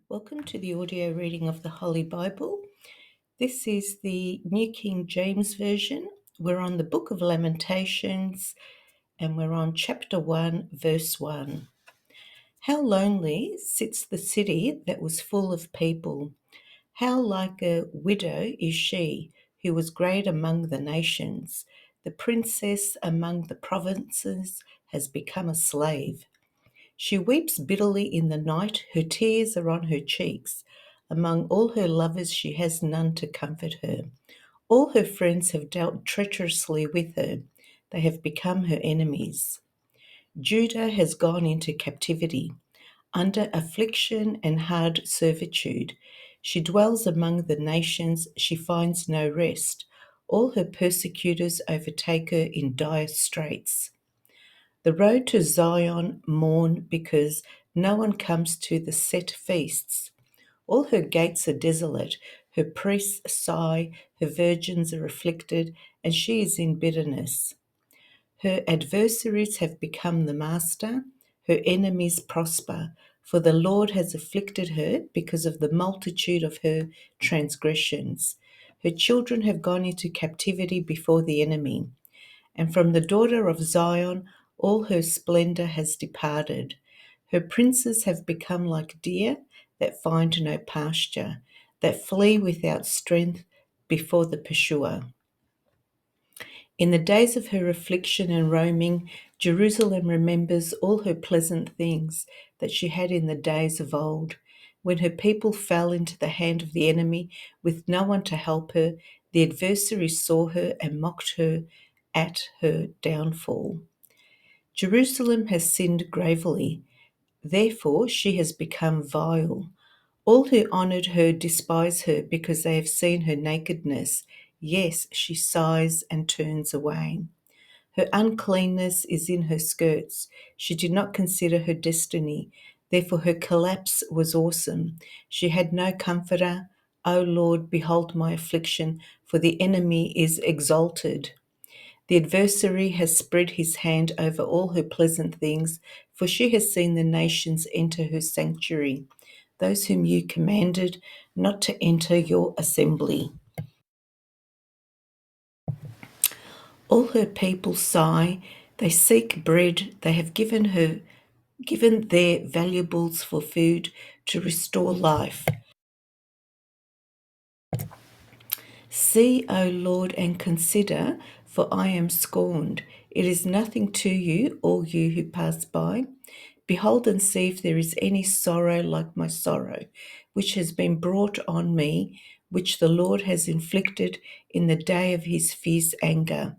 Welcome to the audio reading of the Holy Bible. This is the New King James Version. We're on the book of Lamentations and we're on chapter 1, verse 1. How lonely sits the city that was full of people. How like a widow is she who was great among the nations. The princess among the provinces has become a slave. She weeps bitterly in the night, her tears are on her cheeks. Among all her lovers, she has none to comfort her. All her friends have dealt treacherously with her, they have become her enemies. Judah has gone into captivity, under affliction and hard servitude. She dwells among the nations, she finds no rest. All her persecutors overtake her in dire straits. The road to Zion mourn because no one comes to the set feasts. All her gates are desolate, her priests sigh, her virgins are afflicted, and she is in bitterness. Her adversaries have become the master, her enemies prosper, for the Lord has afflicted her because of the multitude of her transgressions. Her children have gone into captivity before the enemy. And from the daughter of Zion all her splendor has departed. Her princes have become like deer that find no pasture, that flee without strength before the pursuer. In the days of her affliction and roaming, Jerusalem remembers all her pleasant things that she had in the days of old. When her people fell into the hand of the enemy with no one to help her, the adversary saw her and mocked her at her downfall. Jerusalem has sinned gravely, therefore she has become vile. All who honored her despise her because they have seen her nakedness. Yes, she sighs and turns away. Her uncleanness is in her skirts. She did not consider her destiny. Therefore her collapse was awesome. She had no comforter. O Lord, behold my affliction, for the enemy is exalted. The adversary has spread his hand over all her pleasant things, for she has seen the nations enter her sanctuary, those whom you commanded not to enter your assembly. All her people sigh, they seek bread, they have given their valuables for food to restore life. See, O Lord, and consider, for I am scorned. It is nothing to you, all you who pass by. Behold and see if there is any sorrow like my sorrow, which has been brought on me, which the Lord has inflicted in the day of his fierce anger.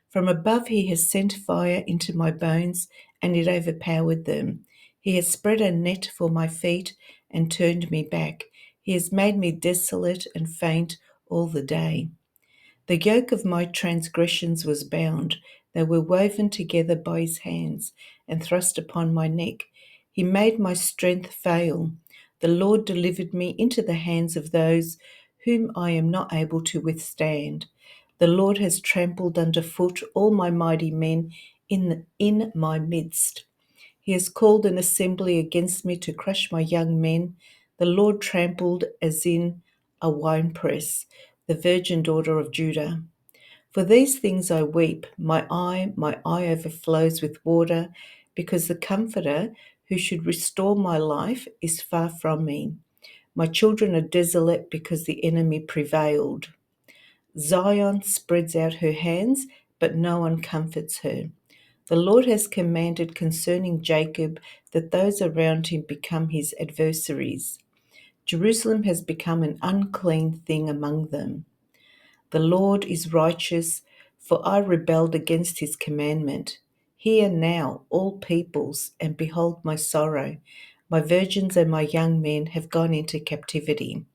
From above he has sent fire into my bones, and it overpowered them. He has spread a net for my feet and turned me back. He has made me desolate and faint all the day. The yoke of my transgressions was bound. They were woven together by his hands and thrust upon my neck. He made my strength fail. The Lord delivered me into the hands of those whom I am not able to withstand. The Lord has trampled underfoot all my mighty men in my midst. He has called an assembly against me to crush my young men. The Lord trampled as in a winepress the virgin daughter of Judah. For these things I weep, my eye overflows with water, because the Comforter who should restore my life is far from me. My children are desolate because the enemy prevailed. Zion spreads out her hands, but no one comforts her. The Lord has commanded concerning Jacob that those around him become his adversaries. Jerusalem has become an unclean thing among them. The Lord is righteous, for I rebelled against his commandment. Hear now, all peoples, and behold my sorrow. My virgins and my young men have gone into captivity.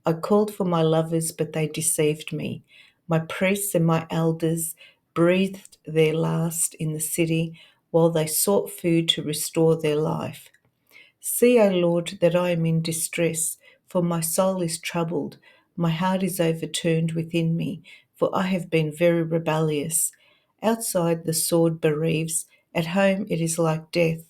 I called for my lovers, but they deceived me. My priests and my elders breathed their last in the city while they sought food to restore their life. See, O Lord, that I am in distress, for my soul is troubled. My heart is overturned within me, for I have been very rebellious. Outside the sword bereaves, at home it is like death.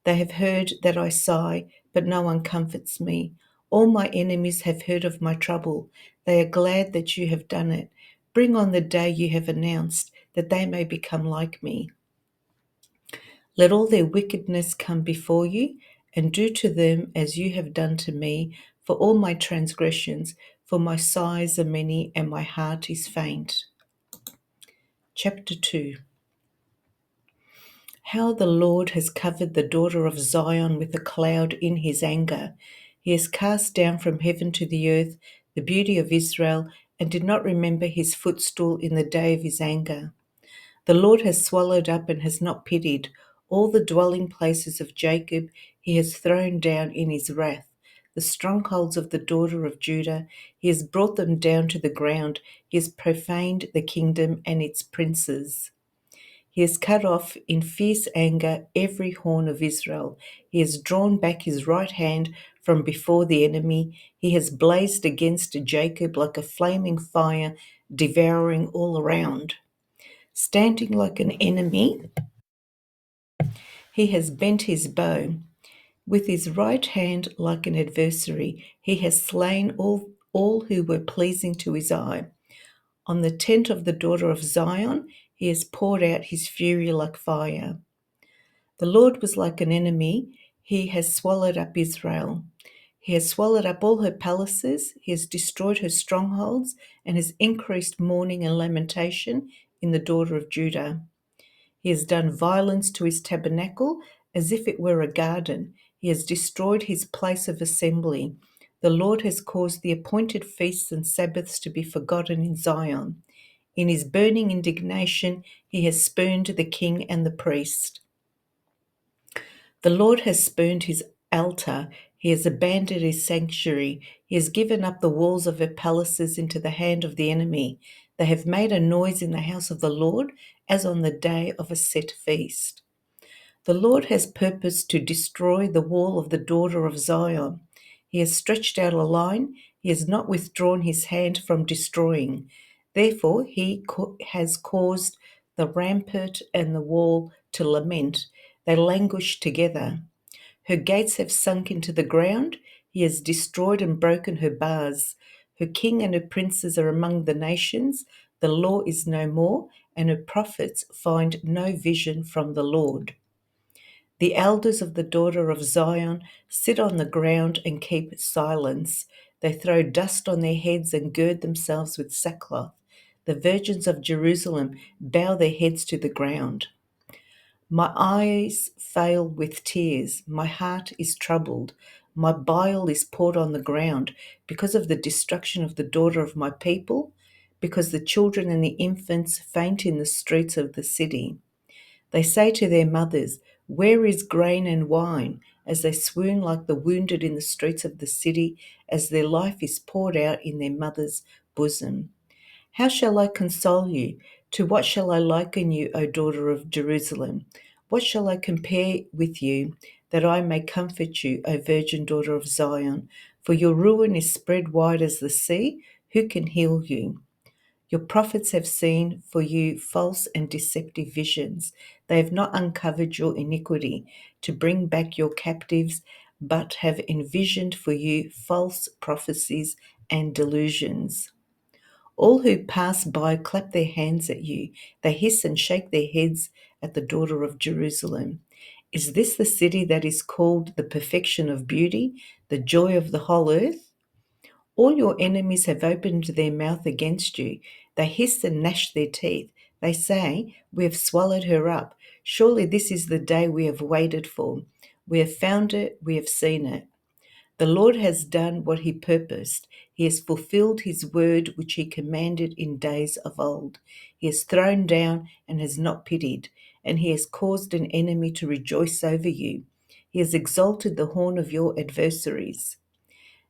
They have heard that I sigh, but no one comforts me. All my enemies have heard of my trouble. They are glad that you have done it. Bring on the day you have announced, that they may become like me. Let all their wickedness come before you, and do to them as you have done to me, for all my transgressions, for my sighs are many, and my heart is faint. Chapter 2. How the Lord has covered the daughter of Zion with a cloud in his anger. He has cast down from heaven to the earth the beauty of Israel, and did not remember his footstool in the day of his anger. The Lord has swallowed up and has not pitied. All the dwelling places of Jacob he has thrown down in his wrath. The strongholds of the daughter of Judah, he has brought them down to the ground. He has profaned the kingdom and its princes. He has cut off in fierce anger every horn of Israel. He has drawn back his right hand from before the enemy. He has blazed against Jacob like a flaming fire, devouring all around. Standing like an enemy, he has bent his bow. With his right hand like an adversary, he has slain all who were pleasing to his eye. On the tent of the daughter of Zion, he has poured out his fury like fire. The Lord was like an enemy. He has swallowed up Israel. He has swallowed up all her palaces. He has destroyed her strongholds and has increased mourning and lamentation in the daughter of Judah. He has done violence to his tabernacle as if it were a garden. He has destroyed his place of assembly. The Lord has caused the appointed feasts and Sabbaths to be forgotten in Zion. In his burning indignation, he has spurned the king and the priest. The Lord has spurned his altar. He has abandoned his sanctuary. He has given up the walls of her palaces into the hand of the enemy. They have made a noise in the house of the Lord as on the day of a set feast. The Lord has purposed to destroy the wall of the daughter of Zion. He has stretched out a line. He has not withdrawn his hand from destroying. Therefore, he has caused the rampart and the wall to lament. They languish together. Her gates have sunk into the ground. He has destroyed and broken her bars. Her king and her princes are among the nations. The law is no more, and her prophets find no vision from the Lord. The elders of the daughter of Zion sit on the ground and keep silence. They throw dust on their heads and gird themselves with sackcloth. The virgins of Jerusalem bow their heads to the ground. My eyes fail with tears. My heart is troubled. My bile is poured on the ground because of the destruction of the daughter of my people, because the children and the infants faint in the streets of the city. They say to their mothers, "Where is grain and wine?" as they swoon like the wounded in the streets of the city, as their life is poured out in their mother's bosom. How shall I console you? To what shall I liken you, O daughter of Jerusalem? What shall I compare with you, that I may comfort you, O virgin daughter of Zion? For your ruin is spread wide as the sea. Who can heal you? Your prophets have seen for you false and deceptive visions. They have not uncovered your iniquity to bring back your captives, but have envisioned for you false prophecies and delusions. All who pass by clap their hands at you. They hiss and shake their heads at the daughter of Jerusalem. Is this the city that is called the perfection of beauty, the joy of the whole earth? All your enemies have opened their mouth against you. They hiss and gnash their teeth. They say, "We have swallowed her up. Surely this is the day we have waited for. We have found it, we have seen it." The Lord has done what he purposed. He has fulfilled his word which he commanded in days of old. He has thrown down and has not pitied, and he has caused an enemy to rejoice over you. He has exalted the horn of your adversaries.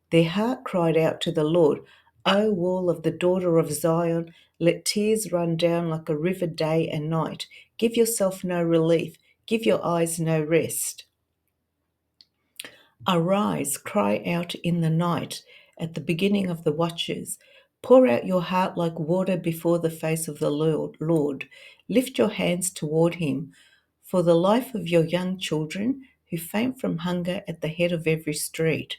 Their heart cried out to the Lord, "O wall of the daughter of Zion, let tears run down like a river day and night. Give yourself no relief, give your eyes no rest. Arise, cry out in the night, at the beginning of the watches. Pour out your heart like water before the face of the Lord. Lift your hands toward him. For the life of your young children who faint from hunger at the head of every street.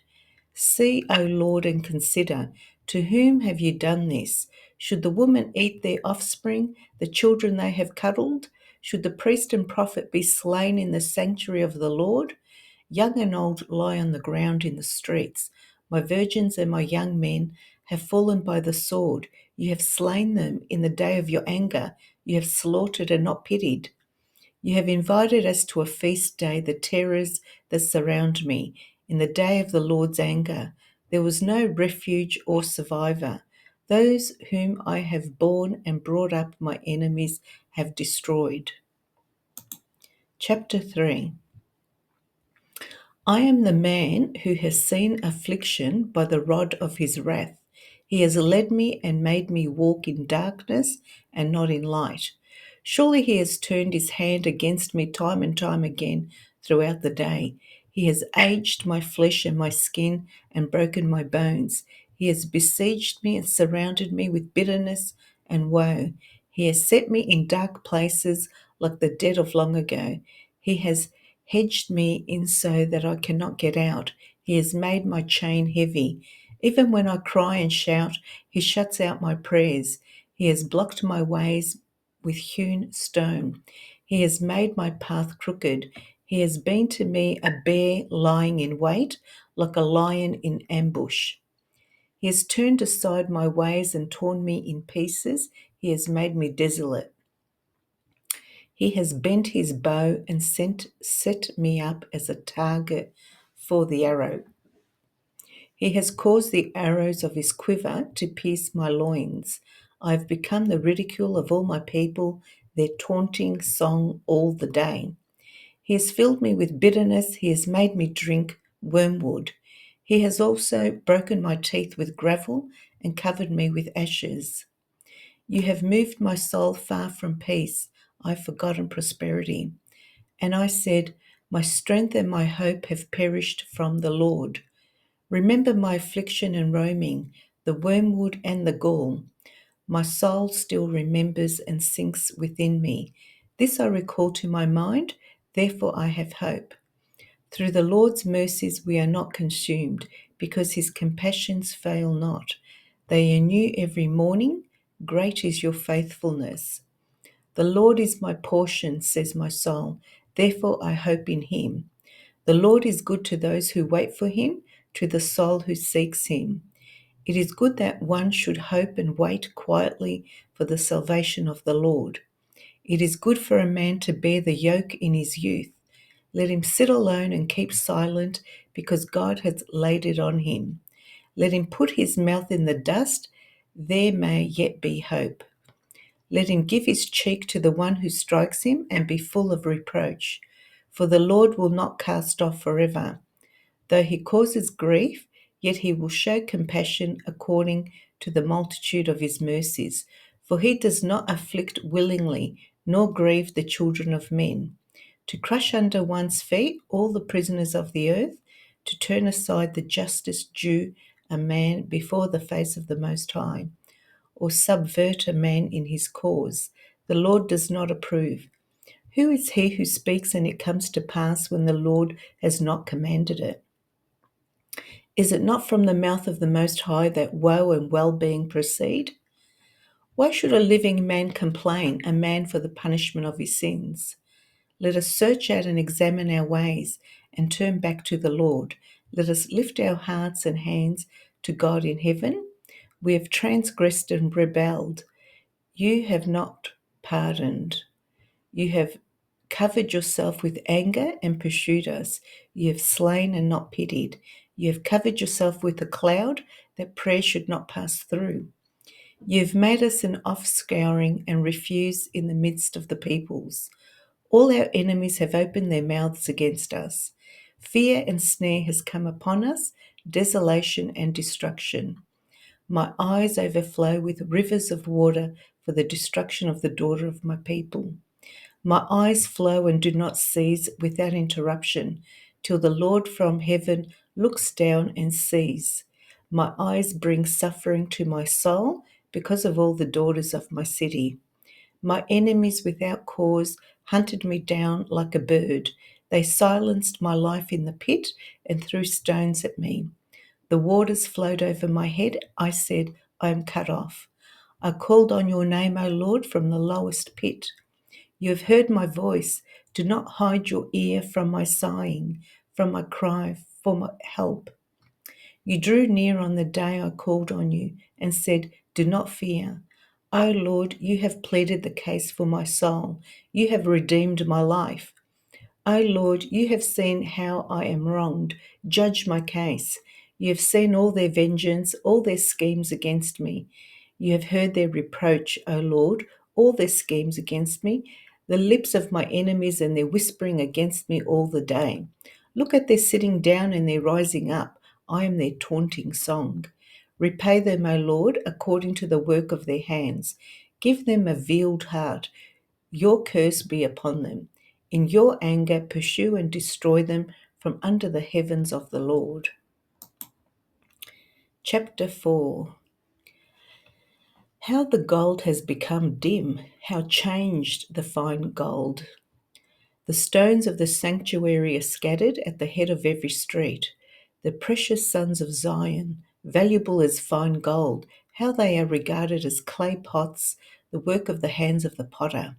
See, O Lord, and consider, to whom have you done this? Should the woman eat their offspring, the children they have cuddled? Should the priest and prophet be slain in the sanctuary of the Lord? Young and old lie on the ground in the streets. My virgins and my young men have fallen by the sword. You have slain them in the day of your anger. You have slaughtered and not pitied. You have invited us to a feast day, the terrors that surround me. In the day of the Lord's anger, there was no refuge or survivor. Those whom I have borne and brought up, my enemies have destroyed. Chapter 3. I am the man who has seen affliction by the rod of his wrath. He has led me and made me walk in darkness and not in light. Surely he has turned his hand against me time and time again throughout the day. He has aged my flesh and my skin and broken my bones. He has besieged me and surrounded me with bitterness and woe. He has set me in dark places like the dead of long ago. He has hedged me in so that I cannot get out. He has made my chain heavy. Even when I cry and shout, he shuts out my prayers. He has blocked my ways with hewn stone. He has made my path crooked. He has been to me a bear lying in wait, like a lion in ambush. He has turned aside my ways and torn me in pieces. He has made me desolate. He has bent his bow and set me up as a target for the arrow. He has caused the arrows of his quiver to pierce my loins. I have become the ridicule of all my people, their taunting song all the day. He has filled me with bitterness. He has made me drink wormwood. He has also broken my teeth with gravel and covered me with ashes. You have moved my soul far from peace. I've forgotten prosperity. And I said, my strength and my hope have perished from the Lord. Remember my affliction and roaming, the wormwood and the gall. My soul still remembers and sinks within me. This I recall to my mind, therefore I have hope. Through the Lord's mercies we are not consumed, because his compassions fail not. They are new every morning. Great is your faithfulness. The Lord is my portion, says my soul. Therefore I hope in him. The Lord is good to those who wait for him, to the soul who seeks him. It is good that one should hope and wait quietly for the salvation of the Lord. It is good for a man to bear the yoke in his youth. Let him sit alone and keep silent, because God has laid it on him. Let him put his mouth in the dust. There may yet be hope. Let him give his cheek to the one who strikes him and be full of reproach. For the Lord will not cast off forever. Though he causes grief, yet he will show compassion according to the multitude of his mercies. For he does not afflict willingly, nor grieve the children of men. To crush under one's feet all the prisoners of the earth, to turn aside the justice due a man before the face of the Most High, or subvert a man in his cause. The Lord does not approve. Who is he who speaks and it comes to pass when the Lord has not commanded it? Is it not from the mouth of the Most High that woe and well-being proceed? Why should a living man complain, a man for the punishment of his sins? Let us search out and examine our ways and turn back to the Lord. Let us lift our hearts and hands to God in heaven. We have transgressed and rebelled. You have not pardoned. You have covered yourself with anger and pursued us. You have slain and not pitied. You have covered yourself with a cloud that prayer should not pass through. You have made us an offscouring and refuse in the midst of the peoples. All our enemies have opened their mouths against us. Fear and snare has come upon us, desolation and destruction. My eyes overflow with rivers of water for the destruction of the daughter of my people. My eyes flow and do not cease without interruption, till the Lord from heaven looks down and sees. My eyes bring suffering to my soul because of all the daughters of my city. My enemies without cause hunted me down like a bird. They silenced my life in the pit and threw stones at me. The waters flowed over my head. I said, I am cut off. I called on your name, O Lord, from the lowest pit. You have heard my voice. Do not hide your ear from my sighing, from my cry for my help. You drew near on the day I called on you and said, do not fear. O Lord, you have pleaded the case for my soul. You have redeemed my life. O Lord, you have seen how I am wronged. Judge my case. You have seen all their vengeance, all their schemes against me. You have heard their reproach, O Lord, all their schemes against me, the lips of my enemies and their whispering against me all the day. Look at their sitting down and their rising up. I am their taunting song. Repay them, O Lord, according to the work of their hands. Give them a veiled heart. Your curse be upon them. In your anger, pursue and destroy them from under the heavens of the Lord. Chapter 4. How the gold has become dim, how changed the fine gold. The stones of the sanctuary are scattered at the head of every street. The precious sons of Zion, valuable as fine gold, how they are regarded as clay pots, the work of the hands of the potter.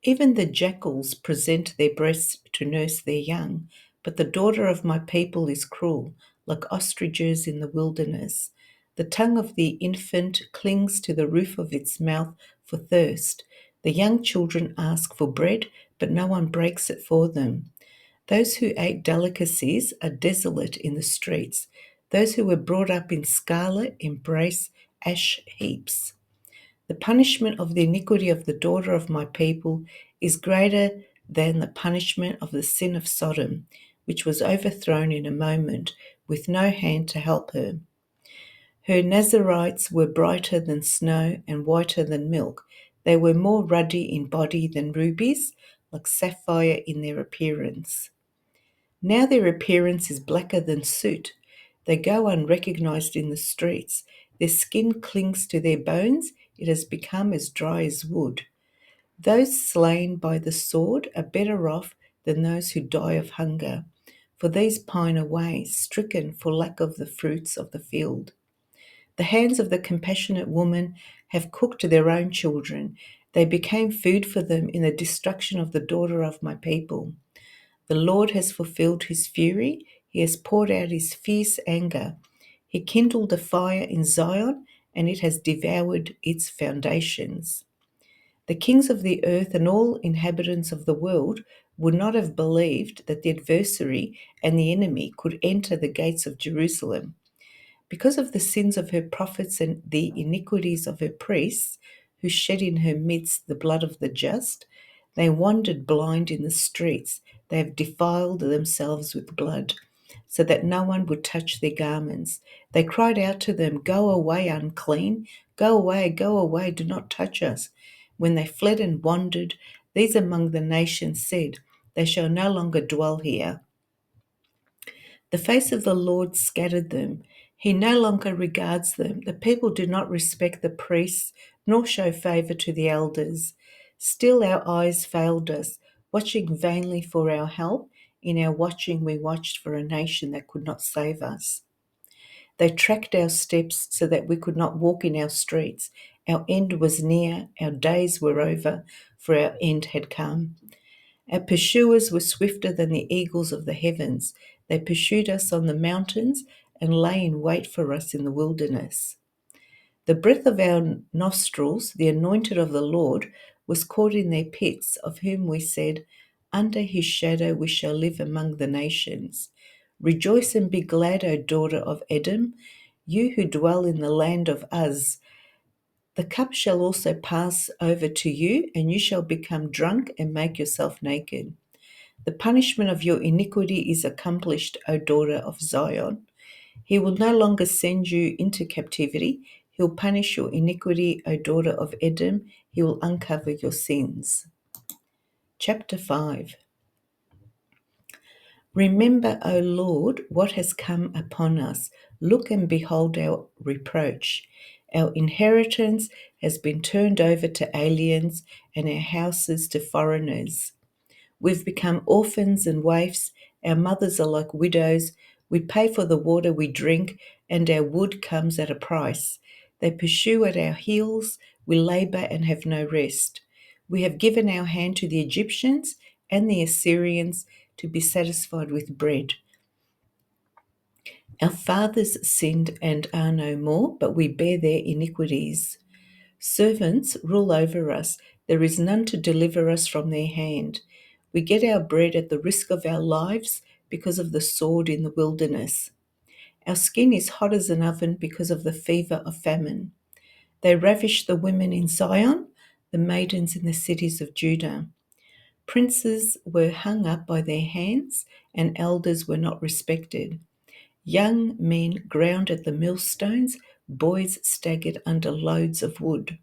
Even the jackals present their breasts to nurse their young, but the daughter of my people is cruel, like ostriches in the wilderness. The tongue of the infant clings to the roof of its mouth for thirst. The young children ask for bread, but no one breaks it for them. Those who ate delicacies are desolate in the streets. Those who were brought up in scarlet embrace ash heaps. The punishment of the iniquity of the daughter of my people is greater than the punishment of the sin of Sodom, which was overthrown in a moment, with no hand to help her. Her Nazarites were brighter than snow and whiter than milk. They were more ruddy in body than rubies, like sapphire in their appearance. Now their appearance is blacker than soot. They go unrecognized in the streets. Their skin clings to their bones. It has become as dry as wood. Those slain by the sword are better off than those who die of hunger, for these pine away, stricken for lack of the fruits of the field. The hands of the compassionate woman have cooked their own children. They became food for them in the destruction of the daughter of my people. The Lord has fulfilled his fury. He has poured out his fierce anger. He kindled a fire in Zion, and it has devoured its foundations. The kings of the earth and all inhabitants of the world would not have believed that the adversary and the enemy could enter the gates of Jerusalem. Because of the sins of her prophets and the iniquities of her priests, who shed in her midst the blood of the just, they wandered blind in the streets. They have defiled themselves with blood, so that no one would touch their garments. They cried out to them, go away, unclean, go away, do not touch us. When they fled and wandered, these among the nations said, they shall no longer dwell here. The face of the Lord scattered them. He no longer regards them. The people do not respect the priests, nor show favor to the elders. Still our eyes failed us, watching vainly for our help. In our watching we watched for a nation that could not save us. They tracked our steps so that we could not walk in our streets. Our end was near, our days were over, for our end had come. Our pursuers were swifter than the eagles of the heavens. They pursued us on the mountains and lay in wait for us in the wilderness. The breath of our nostrils, the anointed of the Lord, was caught in their pits, of whom we said, under his shadow we shall live among the nations. Rejoice and be glad, O daughter of Edom, you who dwell in the land of Uz. The cup shall also pass over to you, and you shall become drunk and make yourself naked. The punishment of your iniquity is accomplished, O daughter of Zion. He will no longer send you into captivity. He'll punish your iniquity, O daughter of Edom. He will uncover your sins. Chapter 5. Remember, O Lord, what has come upon us. Look and behold our reproach. Our inheritance has been turned over to aliens, and our houses to foreigners. We've become orphans and waifs. Our mothers are like widows. We pay for the water we drink, and our wood comes at a price. They pursue at our heels. We labour and have no rest. We have given our hand to the Egyptians and the Assyrians to be satisfied with bread. Our fathers sinned and are no more, but we bear their iniquities. Servants rule over us. There is none to deliver us from their hand. We get our bread at the risk of our lives because of the sword in the wilderness. Our skin is hot as an oven because of the fever of famine. They ravish the women in Zion, the maidens in the cities of Judah. Princes were hung up by their hands, and elders were not respected. Young men ground at the millstones, boys staggered under loads of wood.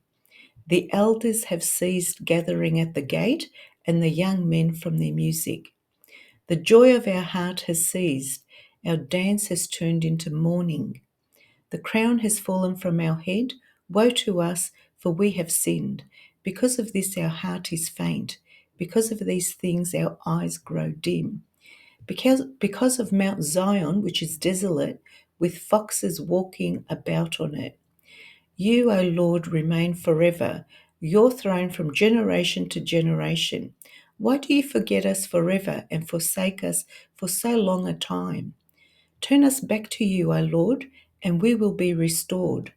The elders have ceased gathering at the gate, and the young men from their music. The joy of our heart has ceased. Our dance has turned into mourning. The crown has fallen from our head. Woe to us, for we have sinned. Because of this, our heart is faint. Because of these things, our eyes grow dim. Because of Mount Zion, which is desolate, with foxes walking about on it. You, O Lord, remain forever, your throne from generation to generation. Why do you forget us forever and forsake us for so long a time? Turn us back to you, O Lord, and we will be restored.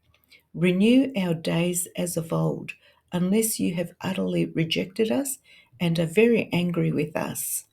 Renew our days as of old, unless you have utterly rejected us and are very angry with us.